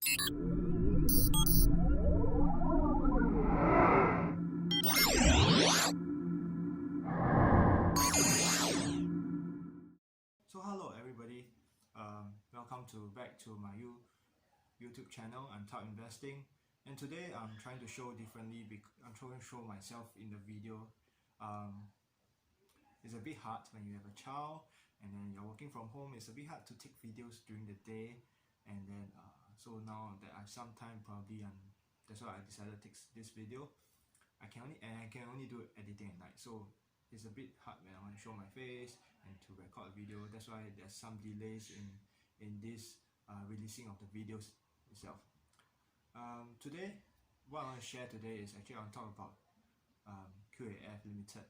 So hello everybody, welcome back to my YouTube channel. I'm T.U.B Investing, and today I'm trying to show differently. I'm trying to show myself in the video. It's a bit hard when you have a child and then you're working from home. It's a bit hard to take videos during the day, and then so now that I have some time, probably that's why I decided to take this video. I can only do editing at night, so it's a bit hard when I want to show my face and to record a video. That's why there's some delays in this releasing of the videos itself. Today, what I want to share today is actually I want to talk about QAF Ltd.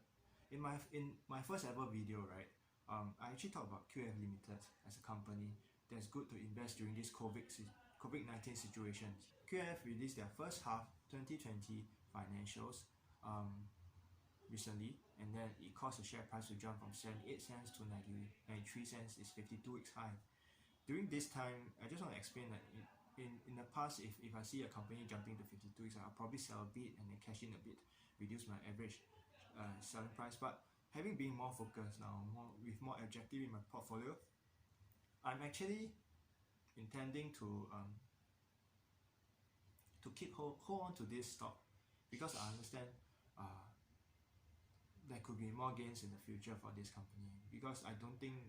In my first ever video, right, I actually talked about QAF Ltd as a company that's good to invest during this COVID-19 situation. QAF released their first half 2020 financials recently, and then it caused the share price to jump from 78 cents to 93 cents. It's 52 weeks high. During this time, I just want to explain that in the past, if I see a company jumping to 52 weeks, I'll probably sell a bit and then cash in a bit, reduce my average selling price. But having been more focused now, with more objective in my portfolio, I'm actually intending to hold on to this stock, because I understand there could be more gains in the future for this company. Because I don't think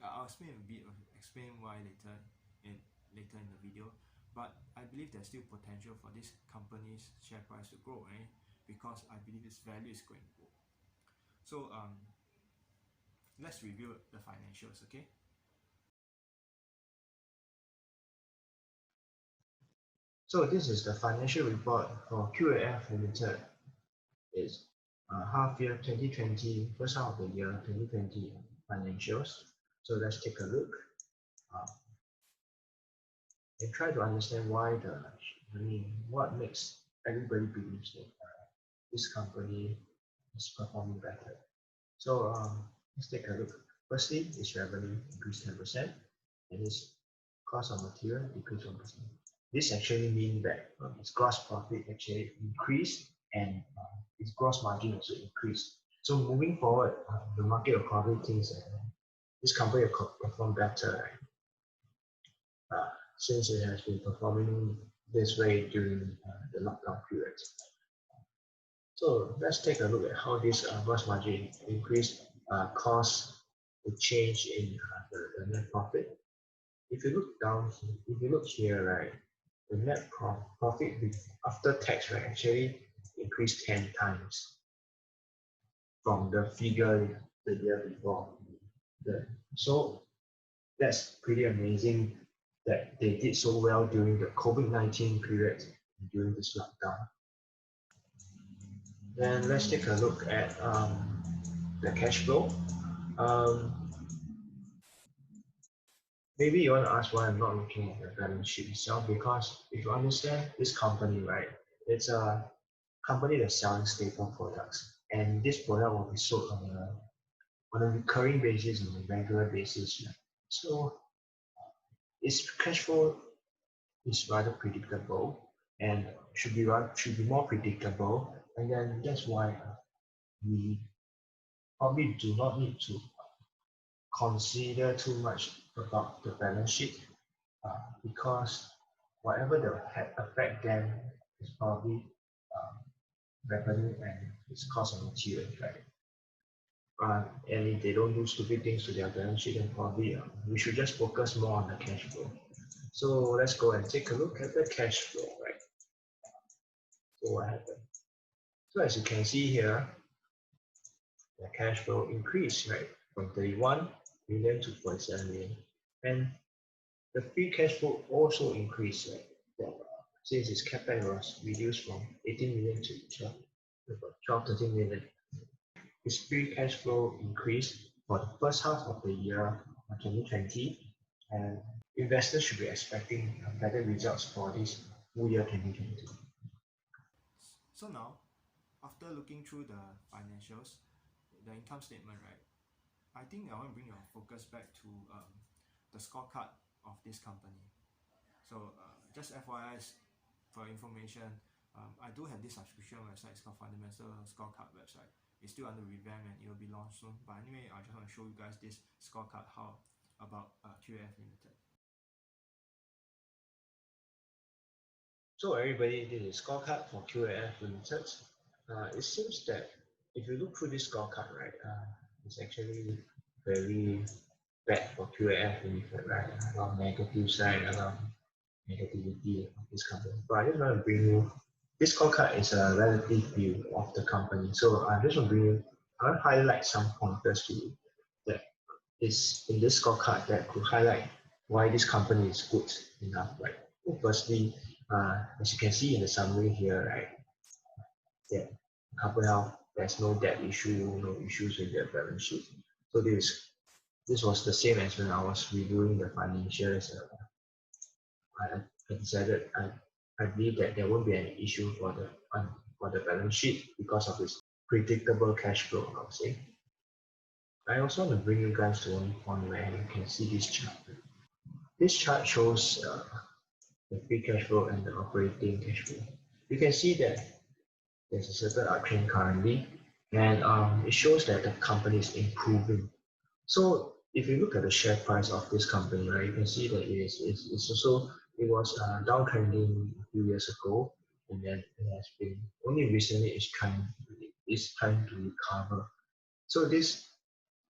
I'll explain why later in the video, but I believe there's still potential for this company's share price to grow, right? Because I believe its value is going to grow. So let's review the financials, okay? So this is the financial report for QAF Ltd. It's half year 2020, first half of the year 2020 financials. So let's take a look and try to understand what makes everybody believe that this company is performing better. So let's take a look. Firstly, its revenue increased 10%, and its cost of material decreased 1%. This actually means that its gross profit actually increased, and its gross margin also increased. So moving forward, the market will probably think that this company will perform better, since it has been performing this way during the lockdown period. So let's take a look at how this gross margin increase caused the change in the net profit. If you look here, right, the net profit after tax, right, actually increased 10 times from the figure the year before. So that's pretty amazing that they did so well during the COVID-19 period, during this lockdown. Then let's take a look at the cash flow. Maybe you want to ask why I'm not looking at the balance sheet itself, because if you understand this company, right, it's a company that's selling staple products, and this product will be sold on a recurring basis, on a regular basis. So its cash flow is rather predictable and should be more predictable, and then that's why we probably do not need to consider too much about the balance sheet, because whatever that will affect them is probably revenue and its cost of material, right? And if they don't do stupid things to their balance sheet, then probably we should just focus more on the cash flow. So let's go and take a look at the cash flow, right? So what happened? So as you can see here, the cash flow increased, right, from 31 million to 47 million, and the free cash flow also increased, right? Since its capex was reduced from 18 million to 13 million. Its free cash flow increased for the first half of the year 2020, and investors should be expecting better results for this full year 2020. So now, after looking through the financials, the income statement, right, I think I want to bring your focus back to the scorecard of this company. So just FYI for information, I do have this subscription website. It's called Fundamental Scorecard website. It's still under revamp and it will be launched soon. But anyway, I just want to show you guys this scorecard how about QAF Ltd. So everybody, this is scorecard for QAF Ltd. It seems that if you look through this scorecard, right, it's actually very bad for QAF Ltd, right? A lot of negative side, a lot of negativity of this company. But I just want to bring you this scorecard is a relative view of the company. So I just want to bring you, I want to highlight some pointers to you that is in this scorecard that could highlight why this company is good enough, right? Firstly, as you can see in the summary here, right, that company health, there's no debt issue, no issues with their balance sheet. So this was the same as when I was reviewing the financials. I decided I believe that there won't be any issue for the balance sheet because of its predictable cash flow, I would say. I also want to bring you guys to one point where you can see this chart. This chart shows the free cash flow and the operating cash flow. You can see that there's a certain uptrend currently, and it shows that the company is improving. So if you look at the share price of this company, right, you can see that it's also it was downtrending a few years ago, and then it has been only recently it's trying to recover. So this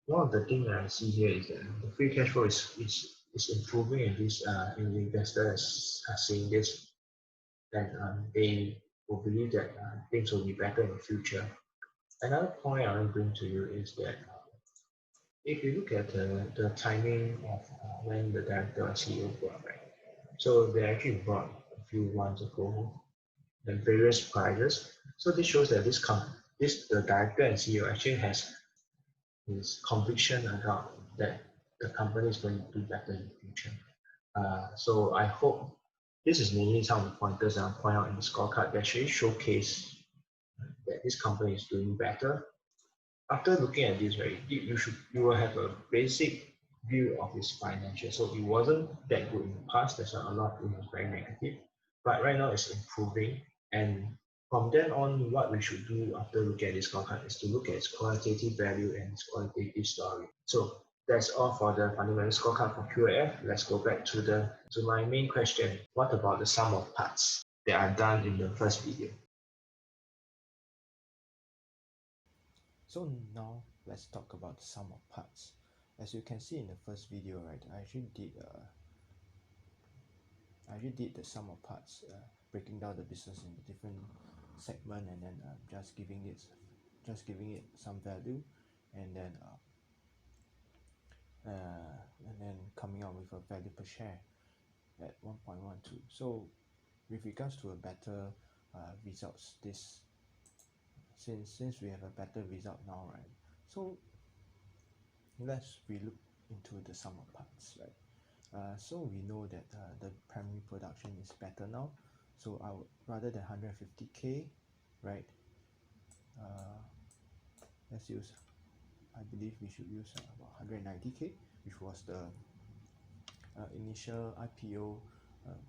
one of the things that I see here is that the free cash flow is improving, and these investors are seeing this, and they will believe that things will be better in the future. Another point I want to bring to you is that if you look at the timing of when the director and CEO brought, right? So they actually brought a few months ago at various prices. So this shows that the director and CEO actually has his conviction about that the company is going to do better in the future. So I hope this is mainly some of the pointers that I'll point out in the scorecard that actually showcase that this company is doing better. After looking at this, right, you will have a basic view of its financial. So it wasn't that good in the past. There's a lot it was very negative, but right now it's improving. And from then on, what we should do after looking at this scorecard is to look at its qualitative value and its qualitative story. So that's all for the fundamental scorecard for QAF. Let's go back to my main question. What about the sum of parts that I've done in the first video? So now let's talk about the sum of parts. As you can see in the first video, right, I actually did the sum of parts, breaking down the business into different segment, and then just giving it some value, and then coming out with a value per share at 1.12. So with regards to a better results, since we have a better result now, right? So let's relook into the sum of parts, right? So we know that the primary production is better now. So rather than 150k, right? Let's use. I believe we should use about 190k, which was the initial IPO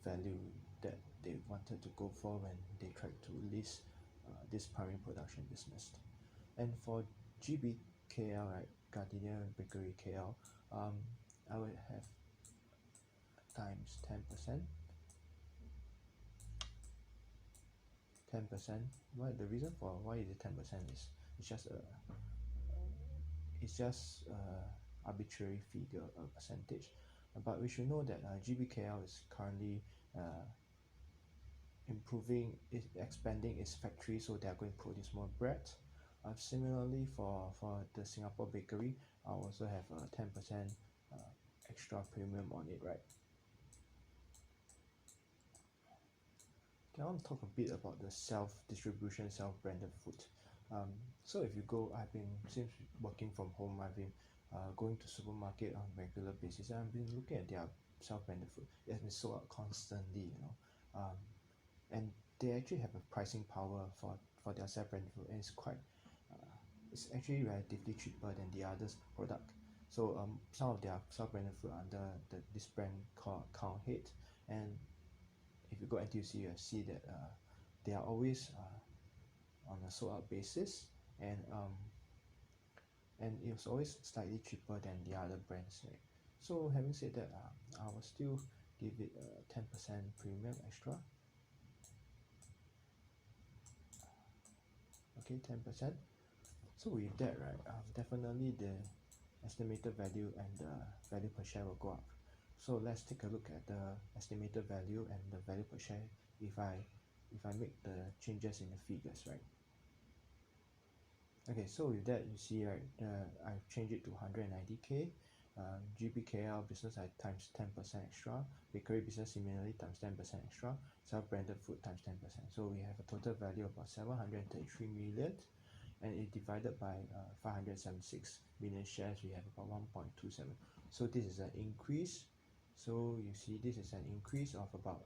value that they wanted to go for when they tried to list this primary production business. And for GBKL, right, Gardenia Bakery KL, I would have times 10%. 10%. Why the reason for why is it 10% is it's just arbitrary figure, a percentage. But we should know that GBKL is currently expanding its factory, so they are going to produce more bread. Similarly, for the Singapore bakery, I also have a 10% extra premium on it, right? I want to talk a bit about the self-distribution, self-branded food. So if you go, since working from home, I've been going to supermarket on regular basis, and I've been looking at their self-branded food. It has been sold out constantly, and they actually have a pricing power for their self-branded food, and it's actually relatively cheaper than the others product. So some of their self-branded food under this brand called Count Head, and if you go NTUC, you see that they are always on a sold out basis, and it was always slightly cheaper than the other brands, right? So having said that, I will still give it a 10% premium extra. Okay, 10%. So with that, right, definitely the estimated value and the value per share will go up. So let's take a look at the estimated value and the value per share if I make the changes in the figures, right? Okay, so with that, you see, right, I've changed it to 190k. GBKL business I times 10% extra, bakery business similarly times 10% extra, self-branded food times 10%. So we have a total value of about 733 million, and it divided by 576 million shares, we have about 1.27. So this is an increase. So you see, this is an increase of about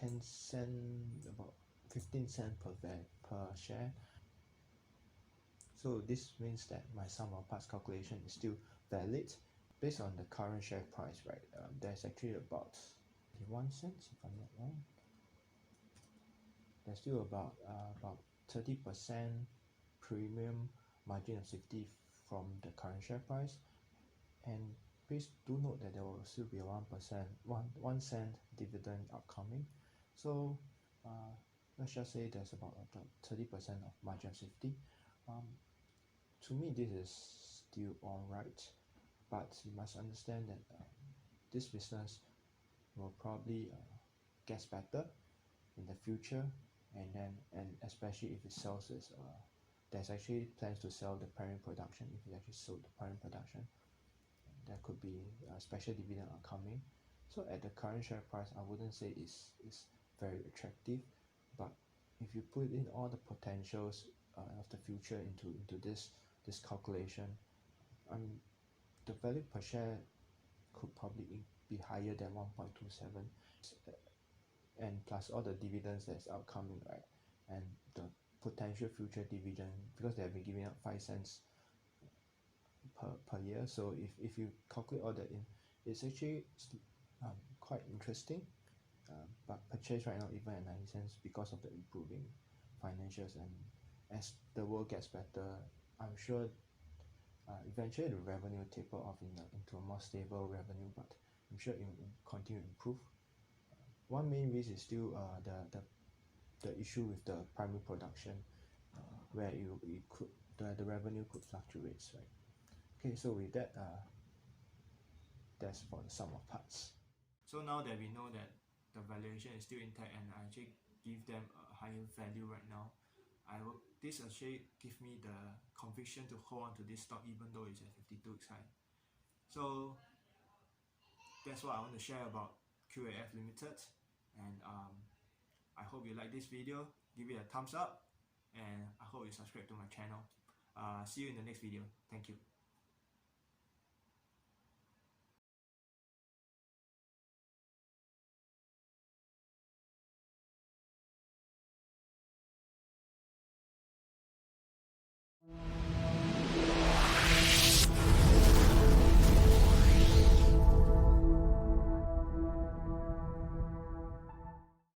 10 cents, about 15 cents per share. So this means that my sum of parts calculation is still valid based on the current share price, right? There's actually about 1 cent, if I'm not wrong. There's still about 30% premium margin of safety from the current share price, and please do note that there will still be a 1 cent dividend upcoming. So let's just say there's about 30% of margin of safety. To me, this is still alright, but you must understand that this business will probably get better in the future, and especially if it sells its there's actually plans to sell the parent production. If it actually sold the parent production, there could be a special dividend upcoming. So at the current share price, I wouldn't say it's very attractive, but if you put in all the potentials of the future into this calculation, the value per share could probably be higher than 1.27, and plus all the dividends that's upcoming, right? And the potential future dividend, because they have been giving out 5 cents per year. So if you calculate all that in, it's actually quite interesting. But purchase right now even at 90 cents because of the improving financials, and as the world gets better, I'm sure eventually the revenue will taper off into a more stable revenue, but I'm sure it will continue to improve. One main risk is still the issue with the primary production, where the revenue could fluctuate, right? Okay, so with that, that's for the sum of parts. So now that we know that the valuation is still intact and I actually give them a higher value right now, this actually give me the conviction to hold on to this stock even though it's at 52 weeks high. So that's what I want to share about QAF Limited, and I hope you like this video. Give it a thumbs up, and I hope you subscribe to my channel. See you in the next video. Thank you.